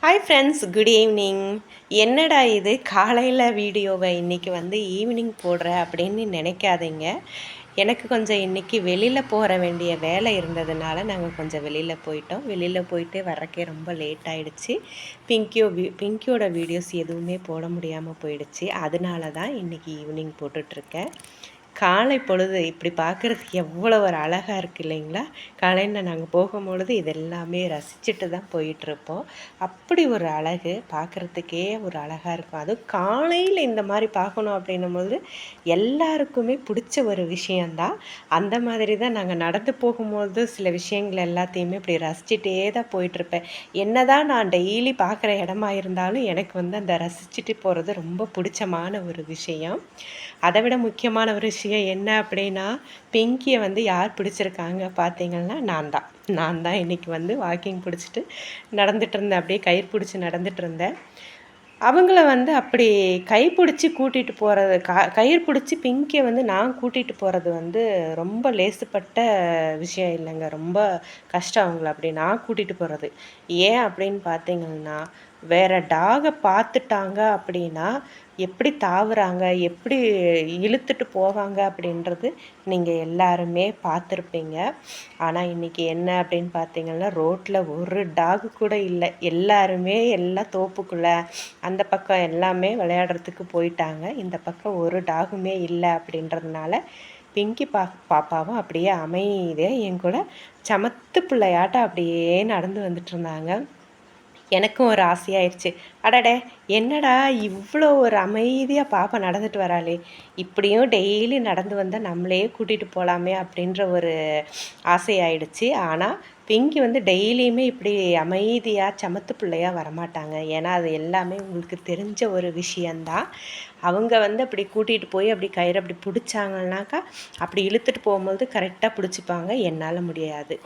Hi friends, good evening. என்னடா இது காலையில் வீடியோவை இன்றைக்கி ஈவினிங் போடுற அப்படின்னு நினைக்காதீங்க. எனக்கு கொஞ்சம் இன்றைக்கி வெளியில் போகிற வேண்டிய வேலை இருந்ததுனால நாங்கள் கொஞ்சம் வெளியில் போயிட்டோம். வெளியில் போயிட்டு வர்றக்கே ரொம்ப லேட் ஆகிடுச்சு. பிங்கியோட வீடியோஸ் எதுவுமே போட முடியாமல் போயிடுச்சு. அதனால தான் இன்றைக்கி ஈவினிங் போட்டுட்ருக்கேன். காலை பொழுது இப்படி பார்க்குறதுக்கு எவ்வளோ ஒரு அழகாக இருக்குது இல்லைங்களா? காலையில் நாங்கள் போகும்பொழுது இதெல்லாமே ரசிச்சுட்டு தான் போயிட்டுருப்போம். அப்படி ஒரு அழகு பார்க்குறதுக்கே ஒரு அழகாக இருக்கும். அதுவும் காலையில் இந்த மாதிரி பார்க்கணும் அப்படின்னும்போது எல்லாருக்குமே பிடிச்ச ஒரு விஷயந்தான். அந்த மாதிரி தான் நாங்கள் நடந்து போகும்போது சில விஷயங்கள் எல்லாத்தையுமே இப்படி ரசிச்சுட்டே தான் போயிட்டுருப்பேன். என்ன தான் நான் டெய்லி பார்க்குற இடமா இருந்தாலும் எனக்கு அந்த ரசிச்சுட்டு போகிறது ரொம்ப பிடிச்சமான ஒரு விஷயம். அதை விட முக்கியமான ஒரு விஷயம் என்ன அப்படின்னா, பிங்கியை யார் பிடிச்சிருக்காங்க பார்த்தீங்கன்னா நான் தான் இன்றைக்கி வாக்கிங் பிடிச்சிட்டு நடந்துட்டு இருந்தேன். அப்படியே கயிறு பிடிச்சி நடந்துட்டு இருந்தேன். அவங்கள அப்படி கைப்பிடிச்சி கூட்டிகிட்டு போகிறது, கயிறு பிடிச்சி பிங்கியை நான் கூட்டிகிட்டு போகிறது ரொம்ப லேசுப்பட்ட விஷயம் இல்லைங்க. ரொம்ப கஷ்டம் அவங்கள அப்படி நான் கூட்டிகிட்டு போகிறது. ஏன் அப்படின்னு பார்த்தீங்கன்னா, வேறு டாகை பார்த்துட்டாங்க அப்படின்னா எப்படி தாவுறாங்க, எப்படி இழுத்துட்டு போவாங்க அப்படின்றது நீங்கள் எல்லாருமே பார்த்துருப்பீங்க. ஆனால் இன்றைக்கி என்ன அப்படின்னு பார்த்தீங்கன்னா, ரோட்டில் ஒரு டாகு கூட இல்லை. எல்லாருமே எல்லாம் தோப்புக்குள்ளே அந்த பக்கம் எல்லாமே விளையாடுறதுக்கு போயிட்டாங்க. இந்த பக்கம் ஒரு டாகுமே இல்லை அப்படின்றதுனால பிங்கி பாப்பாவும் அப்படியே அமைதியாக என் கூட சமத்து பிள்ளையாட்டம் அப்படியே நடந்து வந்துட்டுருந்தாங்க. எனக்கும் ஒரு ஆசையாயிடுச்சு. அடடே! என்னடா இவ்வளோ ஒரு அமைதியாக பாப்பா நடந்துட்டு வராளே! இப்படியும் டெய்லி நடந்து வந்தால் நம்மளையே கூட்டிகிட்டு போகலாமே அப்படின்ற ஒரு ஆசையாயிடுச்சு. ஆனால் பிங்கி டெய்லியுமே இப்படி அமைதியாக சமத்து பிள்ளையாக வரமாட்டாங்க. ஏன்னா அது எல்லாமே உங்களுக்கு தெரிஞ்ச ஒரு விஷயந்தான். அவங்க அப்படி கூட்டிகிட்டு போய் அப்படி கயிறு அப்படி பிடிச்சாங்கன்னாக்கா அப்படி இழுத்துட்டு போகும்போது கரெக்டாக பிடிச்சிப்பாங்க. என்னால் முடியாது.